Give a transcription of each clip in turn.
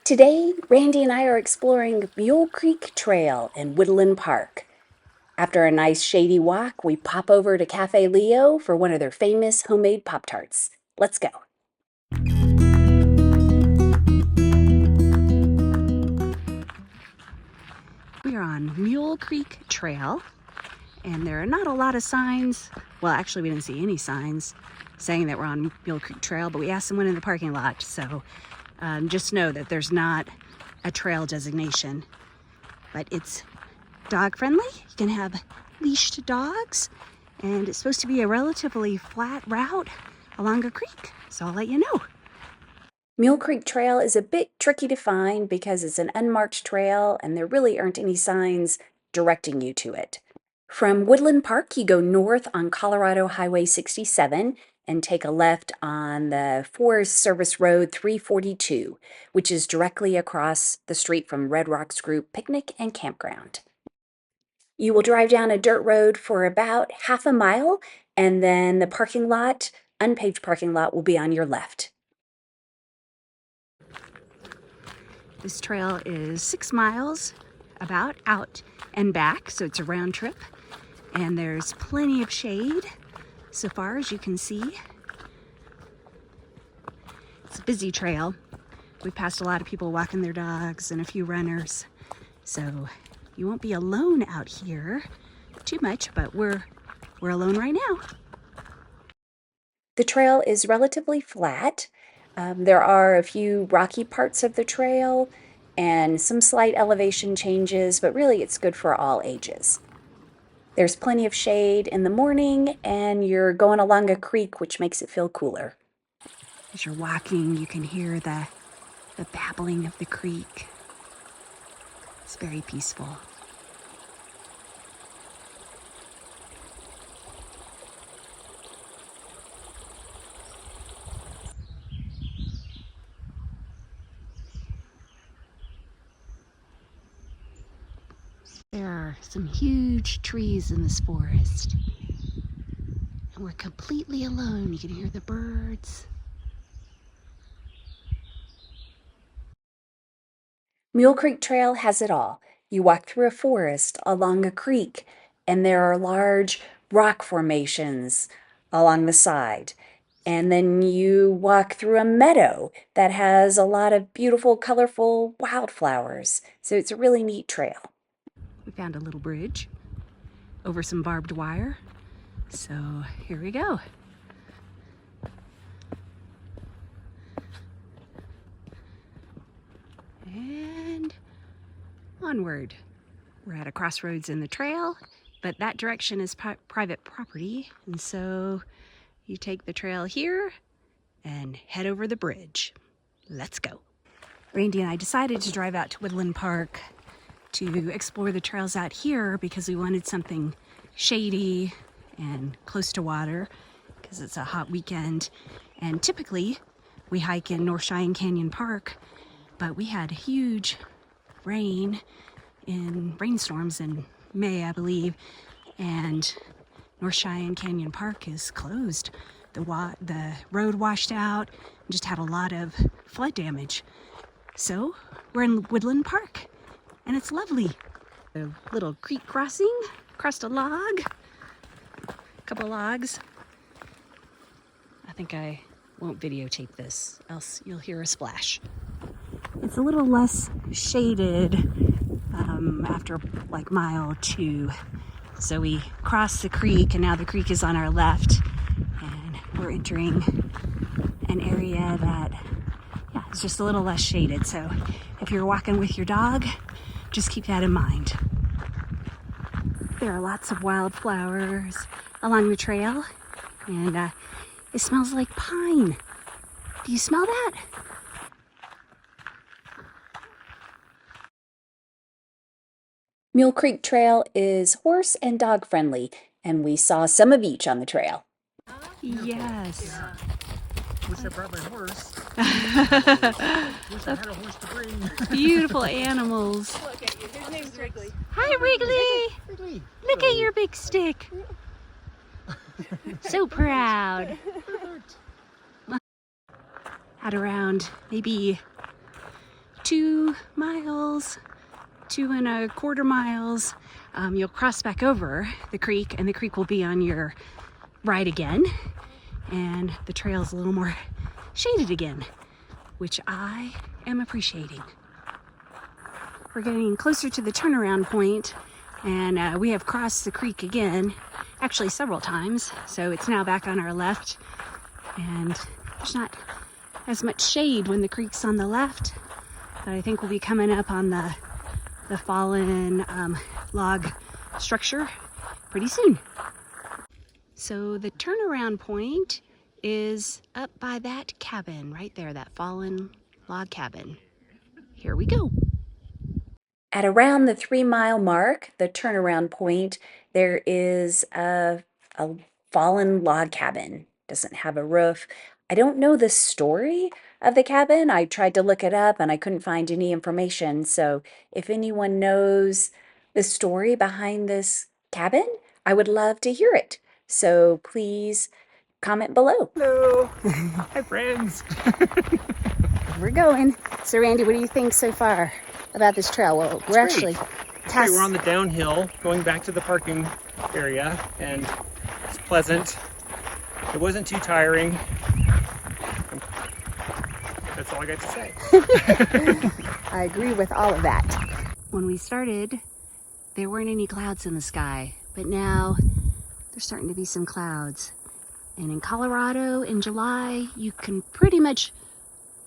Today, Randy and I are exploring Mule Creek Trail in Woodland Park. After a nice shady walk, we pop over to Cafe Leo for one of their famous homemade Pop-tarts. Let's go. We are on Mule Creek Trail, and there are not a lot of signs. Well, actually, we didn't see any signs saying that we're on Mule Creek Trail, but we asked someone in the parking lot, so just know that there's not a trail designation, but it's dog friendly. You can have leashed dogs, and it's supposed to be a relatively flat route along a creek, so I'll let you know. Mule Creek Trail is a bit tricky to find because it's an unmarked trail and there really aren't any signs directing you to it. From Woodland Park, you go north on Colorado Highway 67 and take a left on the Forest Service Road 342, which is directly across the street from Red Rocks Group Picnic and Campground. You will drive down a dirt road for about half a mile, and then the parking lot, unpaved parking lot, will be on your left. This trail is 6 miles about out and back, so it's a round trip, and there's plenty of shade so far as you can see. It's a busy trail. We've passed a lot of people walking their dogs and a few runners, so you won't be alone out here too much, but we're alone right now. The trail is relatively flat. There are a few rocky parts of the trail and some slight elevation changes, but really it's good for all ages. There's plenty of shade in the morning, and you're going along a creek, which makes it feel cooler. As you're walking, you can hear the babbling of the creek. It's very peaceful. There are some huge trees in this forest, and we're completely alone. You can hear the birds. Mule Creek Trail has it all. You walk through a forest, along a creek, and there are large rock formations along the side. And then you walk through a meadow that has a lot of beautiful, colorful wildflowers. So it's a really neat trail. We found a little bridge over some barbed wire. So here we go. And onward. We're at a crossroads in the trail, but that direction is private property. And so you take the trail here and head over the bridge. Let's go. Randy and I decided to drive out to Woodland Park to explore the trails out here because we wanted something shady and close to water because it's a hot weekend. And typically we hike in North Cheyenne Canyon Park, but we had huge rainstorms in May, I believe, and North Cheyenne Canyon Park is closed. The road washed out and just had a lot of flood damage. So we're in Woodland Park, and it's lovely. A little creek crossing, across a log, a couple logs. I think I won't videotape this, else you'll hear a splash. It's a little less shaded after like mile 2. So we crossed the creek, and now the creek is on our left, and we're entering an area that, it's just a little less shaded. So if you're walking with your dog, just keep that in mind. There are lots of wildflowers along the trail, and it smells like pine. Do you smell that? Mule Creek Trail is horse and dog friendly, and we saw some of each on the trail. Yes. Wish I brought my horse. Wish I had a horse to bring. Beautiful animals. Look at you. His name's Wrigley. Hi, Wrigley. Wrigley. Look at your big stick. So proud. At around maybe 2 miles, 2.25 miles, you'll cross back over the creek, and the creek will be on your right again, and the trail's a little more shaded again, which I am appreciating. We're getting closer to the turnaround point, and we have crossed the creek again, actually several times, so it's now back on our left, and there's not as much shade when the creek's on the left, but I think we'll be coming up on the fallen log structure pretty soon. So the turnaround point is up by that cabin right there, that fallen log cabin. Here we go. At around the 3-mile mark, the turnaround point, there is a fallen log cabin. Doesn't have a roof. I don't know the story of the cabin. I tried to look it up and I couldn't find any information. So if anyone knows the story behind this cabin, I would love to hear it. So please comment below. Hello. Hi, friends. We're going. So Randy, what do you think so far about this trail? Well, we're actually Okay, we're on the downhill going back to the parking area, and it's pleasant. It wasn't too tiring. That's all I got to say. I agree with all of that. When we started, there weren't any clouds in the sky, but now there's starting to be some clouds. And in Colorado in July, you can pretty much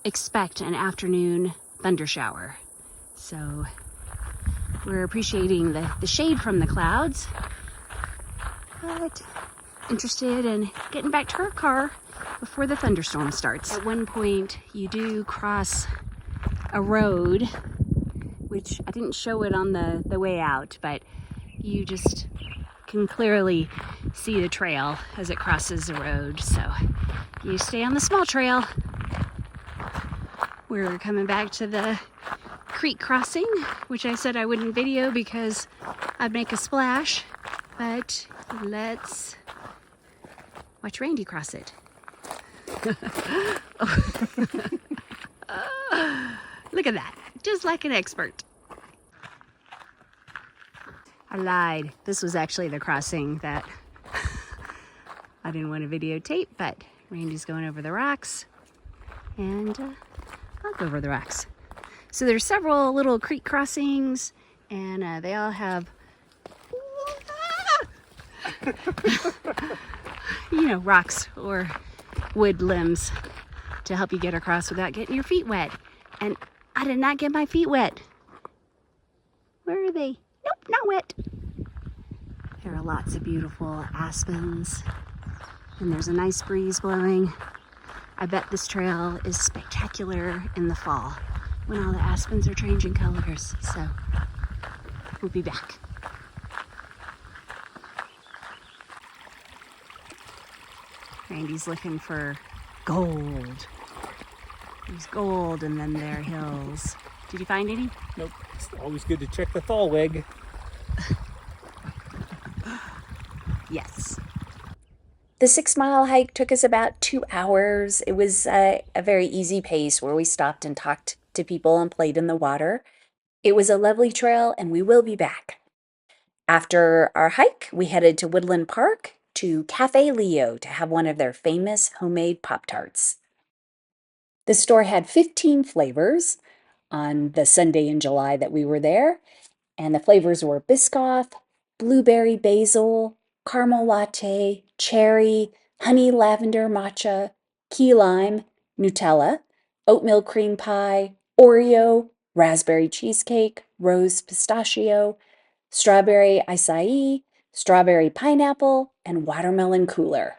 expect an afternoon thunder shower. So we're appreciating the shade from the clouds, but interested in getting back to our car before the thunderstorm starts. At one point, you do cross a road, which I didn't show it on the way out, but you just can clearly see the trail as it crosses the road. So you stay on the small trail. We're coming back to the creek crossing, which I said I wouldn't video because I'd make a splash, but let's watch Randy cross it. Look at that, just like an expert. I lied. This was actually the crossing that I didn't want to videotape, but Randy's going over the rocks, and I'll go over the rocks. So there's several little creek crossings, and they all have, rocks or wood limbs to help you get across without getting your feet wet. And I did not get my feet wet. Where are they? Nope, not wet. There are lots of beautiful aspens, and there's a nice breeze blowing. I bet this trail is spectacular in the fall when all the aspens are changing colors. So we'll be back. Randy's looking for gold. There's gold, and then there are hills. Did you find any? Nope. It's always good to check the thalweg. Yes. The 6-mile hike took us about 2 hours. It was a very easy pace where we stopped and talked to people and played in the water. It was a lovely trail, and we will be back. After our hike, we headed to Woodland Park to Cafe Leo to have one of their famous homemade Pop-tarts. The store had 15 flavors on the Sunday in July that we were there, and the flavors were Biscoff, blueberry basil, caramel latte, cherry, honey lavender matcha, key lime, Nutella, oatmeal cream pie, Oreo, raspberry cheesecake, rose pistachio, strawberry acai, strawberry pineapple, and watermelon cooler.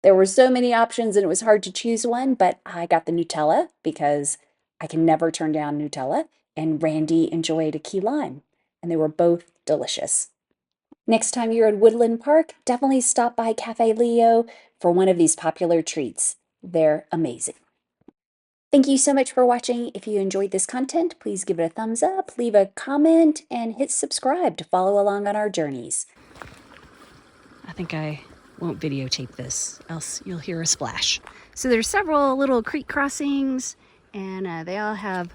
There were so many options and it was hard to choose one, but I got the Nutella because I can never turn down Nutella, and Randy enjoyed a key lime, and they were both delicious. Next time you're at Woodland Park, definitely stop by Cafe Leo for one of these popular treats. They're amazing. Thank you so much for watching. If you enjoyed this content, please give it a thumbs up, leave a comment, and hit subscribe to follow along on our journeys. I think I won't videotape this, else you'll hear a splash. So there's several little creek crossings, and they all have